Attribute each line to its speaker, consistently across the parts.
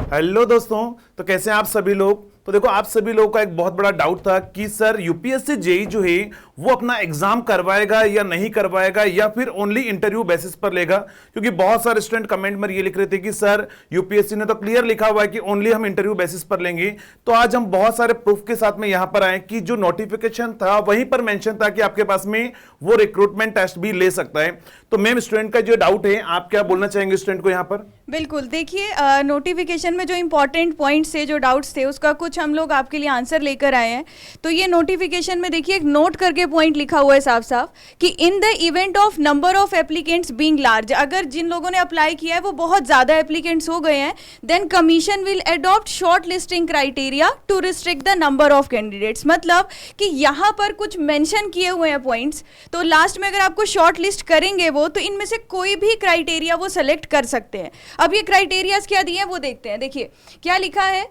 Speaker 1: Hello दोस्तों, तो कैसे हैं आप सभी लोग। तो देखो, आप सभी लोगों का एक बहुत बड़ा डाउट था कि सर यूपीएससी जेई जो है वो अपना एग्जाम करवाएगा या नहीं करवाएगा, या फिर ओनली इंटरव्यू बेसिस पर लेगा। क्योंकि बहुत सारे स्टूडेंट कमेंट में ये लिख रहे थे कि सर यूपीएससी ने तो क्लियर लिखा हुआ है कि ओनली हम इंटरव्यू बेसिस पर लेंगे। तो आज हम बहुत सारे प्रूफ के साथ में यहां पर आए कि जो नोटिफिकेशन था वहीं पर मेंशन था कि आपके पास में वो रिक्रूटमेंट टेस्ट भी ले सकता है। तो मैम, स्टूडेंट का जो डाउट है, आप क्या बोलना चाहेंगे स्टूडेंट को यहां पर?
Speaker 2: बिल्कुल, देखिए नोटिफिकेशन में जो इंपॉर्टेंट पॉइंट्स थे, जो डाउट्स थे, उसका कुछ हम लोग आपके लिए आंसर लेकर आए हैं। तो ये नोटिफिकेशन में देखिए एक नोट करके पॉइंट लिखा हुआ है साफ साफ कि in the event of number of applicants being large, अगर जिन लोगों ने अप्लाई किया है वो बहुत ज़्यादा एप्लीकेंट्स हो गए हैं, then commission will adopt short listing criteria to restrict the number of candidates. मतलब कि यहाँ पर कुछ मेंशन किए हुए हैं पॉइंट्स, तो लास्ट में अगर आपको शॉर्ट लिस्ट करेंगे वो, तो इनमें से कोई भी क्राइटेरिया वो सेलेक्ट कर सकते हैं। अब ये क्राइटेरियाज क्या दिए हैं वो देखते हैं। देखिए क्या लिखा है,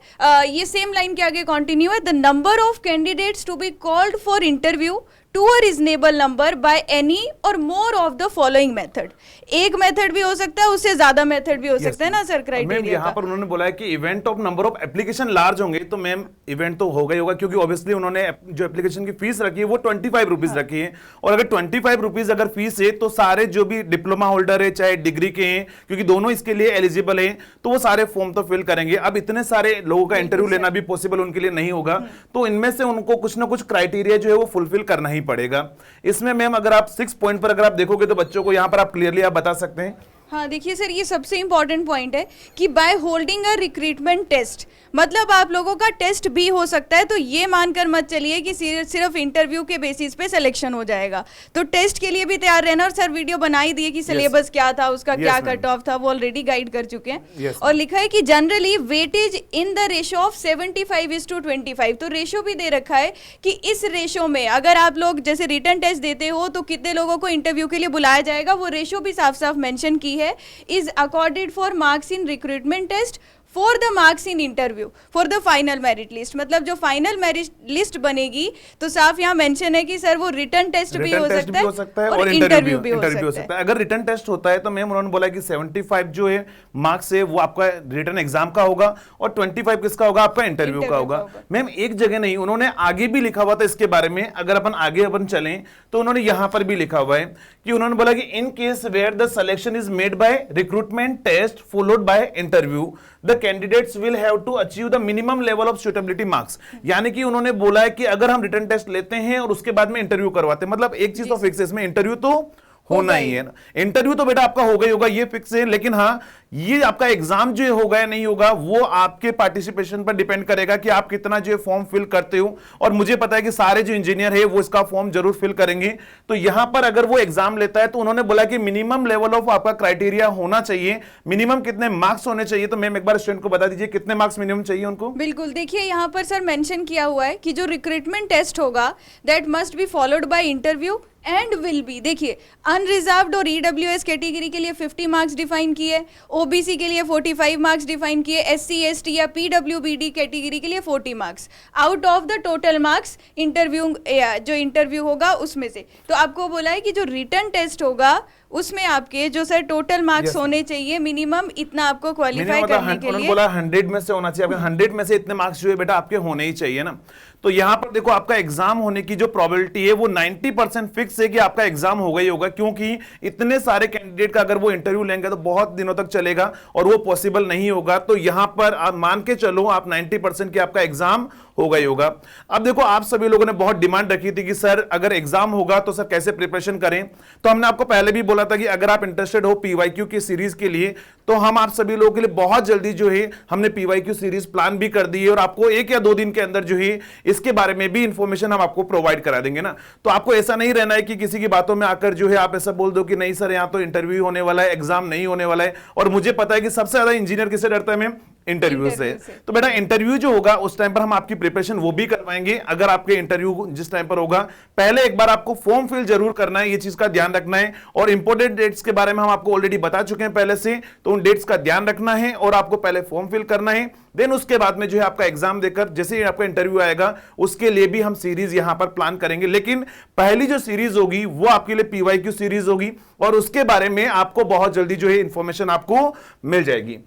Speaker 2: ये सेम लाइन के आगे कंटिन्यू है। The number of candidates to be called for interview to a reasonable number by any or more of the following method. एक मेथड भी हो सकता है, उससे ज्यादा मेथड भी हो सकता है ना सर क्राइटेरिया।
Speaker 1: यहाँ पर उन्होंने बोला है कि event of number of application large होंगे, तो मैम इवेंट तो होगा ही होगा, क्योंकि ऑब्वियसली उन्होंने जो एप्लीकेशन की फीस रखी है वो 25 रुपीज रखी है। और अगर 25 रुपीज अगर फीस है, तो सारे जो भी डिप्लोमा होल्डर है चाहे डिग्री के हैं, क्योंकि दोनों इसके लिए एलिजिबल है, तो वो सारे फॉर्म तो फिल करेंगे। अब इतने सारे लोगों का इंटरव्यू लेना भी पॉसिबल उनके लिए नहीं होगा, तो इनमें से उनको कुछ ना कुछ क्राइटेरिया जो है वो फुलफिल करना ही पड़ेगा। इसमें मैम अगर आप 6 पॉइंट पर अगर आप देखोगे तो बच्चों को यहां पर आप क्लियरली आप बता सकते हैं।
Speaker 2: हाँ देखिए सर, ये सबसे इंपॉर्टेंट पॉइंट है कि by holding a recruitment test, मतलब आप लोगों का टेस्ट भी हो सकता है। तो ये मानकर मत चलिए कि सिर्फ इंटरव्यू के बेसिस पे सिलेक्शन हो जाएगा। तो टेस्ट के लिए भी तैयार रहना। और सर वीडियो बना ही दिए कि सिलेबस क्या था, उसका क्या कट ऑफ था, वो ऑलरेडी गाइड कर चुके हैं। और लिखा है कि generally weightage in the ratio of 75:25। तो रेशो भी दे रखा है कि इस रेशो में अगर आप लोग जैसे रिटन टेस्ट देते हो तो कितने लोगों को इंटरव्यू के लिए बुलाया जाएगा, वो रेशो भी साफ साफ मेंशन की है। Is accorded for marks in recruitment test for the marks in interview for the final merit list. मतलब जो फाइनल मेरिट लिस्ट बनेगी, तो साफ यहाँ मेंशन है कि सर वो रिटर्न टेस्ट भी हो सकता है और इंटरव्यू भी हो सकता है।
Speaker 1: अगर रिटर्न टेस्ट होता है तो मैम उन्होंने बोला कि 75 जो है मार्क्स है वो आपका रिटर्न एग्जाम का होगा और 25 किसका होगा, आपका इंटरव्यू का होगा। मैम एक जगह नहीं, उन्होंने आगे भी लिखा हुआ था इसके बारे में। अगर अपन चलें तो उन्होंने यहां पर भी लिखा हुआ है कि उन्होंने बोला कि in case where the selection is made by recruitment test followed by interview, the candidates will have to achieve the minimum level of suitability marks. यानी कि उन्होंने बोला है कि अगर हम रिटन टेस्ट लेते हैं और उसके बाद में इंटरव्यू करवाते हैं, मतलब एक चीज तो फिक्स है इसमें, इंटरव्यू तो होना ही है ना। इंटरव्यू तो बेटा आपका होगा ही होगा, ये फिक्स है। लेकिन हाँ, ये आपका एग्जाम जो होगा या नहीं होगा वो आपके पार्टिसिपेशन पर डिपेंड करेगा कि आप कितना जो फॉर्म फिल करते हो। और मुझे पता है कि सारे जो इंजीनियर है वो इसका फॉर्म जरूर फिल करेंगे। तो यहां पर अगर वो एग्जाम लेता है तो उन्होंने बोला कि मिनिमम लेवल ऑफ आपका क्राइटेरिया होना चाहिए, मिनिमम कितने मार्क्स होने चाहिए। तो मैम एक बार स्टूडेंट को बता दीजिए कितने मार्क्स मिनिमम चाहिए उनको।
Speaker 2: बिल्कुल, देखिए यहाँ पर सर मेंशन किया हुआ है कि जो रिक्रूटमेंट टेस्ट होगा that must be followed by interview and will be, देखिए अनरिजर्व्ड और ईडब्ल्यूएस कैटेगरी के लिए 50 मार्क्स डिफाइन किए, ओबीसी के लिए 45 मार्क्स डिफाइन किए, एससी एसटी या पीडब्ल्यूबीडी कैटेगरी के लिए 40 marks out of the total marks interview, जो इंटरव्यू होगा उसमें से। तो आपको बोला है कि जो रिटन टेस्ट होगा उसमें आपके जो सर टोटल मार्क्स होने चाहिए मिनिमम इतना आपको क्वालिफाई करने के लिए।
Speaker 1: बोला 100 में से होना चाहिए, आपके 100 में से इतने मार्क्स जो है बेटा आपके होने ही चाहिए ना। तो यहां पर देखो आपका एग्जाम होने की जो प्रोबेबिलिटी है वो 90% फिक्स है कि आपका एग्जाम होगा ही होगा, क्योंकि इतने सारे कैंडिडेट का अगर वो इंटरव्यू लेंगे तो बहुत दिनों तक चलेगा और वो पॉसिबल नहीं होगा। तो यहां पर आप मान के चलो आप 90% की आपका एग्जाम होगा ही होगा। अब देखो, आप सभी लोगों ने बहुत डिमांड रखी थी कि सर अगर एग्जाम होगा तो सर कैसे प्रिपरेशन करें। तो हमने आपको पहले भी बोला था कि अगर आप इंटरेस्टेड हो पीवाईक्यू की सीरीज के लिए, तो हम आप सभी लोगों के लिए बहुत जल्दी जो है हमने पीवाईक्यू सीरीज प्लान भी कर दी है और आपको 1 या 2 दिन के अंदर जो है इसके बारे में भी इंफॉर्मेशन हम आपको प्रोवाइड करा देंगे ना। तो आपको ऐसा नहीं रहना है कि किसी की बातों में आकर जो है आप ऐसा बोल दो कि नहीं सर यहाँ तो इंटरव्यू होने वाला है, एग्जाम नहीं होने वाला है। और मुझे पता है कि सबसे ज्यादा इंजीनियर किससे डरता है मैम, इंटरव्यू से। तो बेटा इंटरव्यू जो होगा उस टाइम पर हम आपकी प्रिपरेशन वो भी करवाएंगे। अगर आपके इंटरव्यू जिस टाइम पर होगा, पहले एक बार आपको फॉर्म फिल जरूर करना है, ये चीज का ध्यान रखना है। और इंपोर्टेंट डेट्स के बारे में हम आपको ऑलरेडी बता चुके हैं पहले से, तो उन डेट्स का ध्यान रखना है और आपको पहले फॉर्म फिल करना है। देन उसके बाद में जो है आपका एग्जाम देकर जैसे ही आपका इंटरव्यू आएगा उसके लिए भी हम सीरीज यहां पर प्लान करेंगे। लेकिन पहली जो सीरीज होगी वो आपके लिए पीवाईक्यू सीरीज होगी और उसके बारे में आपको बहुत जल्दी जो है इंफॉर्मेशन आपको मिल जाएगी।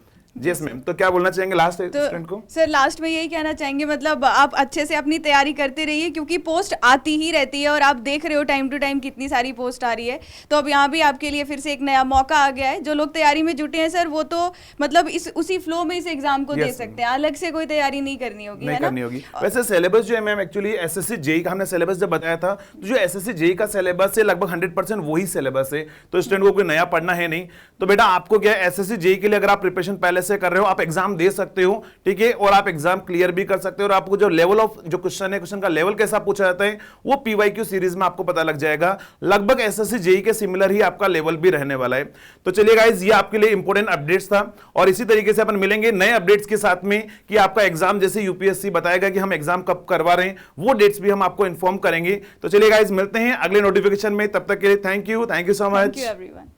Speaker 1: यस मैम, तो क्या बोलना चाहेंगे लास्ट
Speaker 2: तो
Speaker 1: स्टूडेंट को?
Speaker 2: सर लास्ट में यही कहना चाहेंगे, मतलब आप अच्छे से अपनी तैयारी करते रहिए, क्योंकि पोस्ट आती ही रहती है और आप देख रहे हो टाइम टू टाइम कितनी सारी पोस्ट आ रही है। तो अब यहाँ भी आपके लिए फिर से एक नया मौका आ गया है। जो लोग तैयारी में जुटे हैं सर, वो तो मतलब इस उसी फ्लो में इस एग्जाम को दे सकते हैं, अलग से कोई तैयारी नहीं करनी होगी,
Speaker 1: नहीं
Speaker 2: है ना?
Speaker 1: करनी होगी। वैसे सिलेबस जो है मैम, एक्चुअली एसएससी जेई का हमने सिलेबस जब बताया था, तो जो एसएससी जेई का सिलेबस है लगभग 100% वही सिलेबस है, तो स्टूडेंट को कोई नया पढ़ना है नहीं। तो बेटा आपको क्या है, एसएससी जेई के लिए अगर आप प्रिपरेशन पहले से कर रहे हो, आप एग्जाम दे सकते हो, ठीक है, और आप एग्जाम क्लियर भी कर सकते हो। और आपको जो लेवल ऑफ जो क्वेश्चन है, क्वेश्चन का लेवल कैसा पूछा जाता है, वो पीवाईक्यू सीरीज में आपको पता लग जाएगा। लगभग एसएससी जेई के सिमिलर ही आपका लेवल भी रहने वाला है। तो चलिए गाइस, ये आपके लिए इंपॉर्टेंट अपडेट्स था, और इसी तरीके से अपन मिलेंगे नए अपडेट्स के साथ में कि आपका एग्जाम जैसे यूपीएससी बताएगा कि हम एग्जाम कब करवा रहे हैं, वो डेट्स भी हम आपको इन्फॉर्म करेंगे। तो चलिए गाइस, मिलते हैं अगले नोटिफिकेशन में, तब तक के लिए thank you so much.
Speaker 2: Thank you everyone.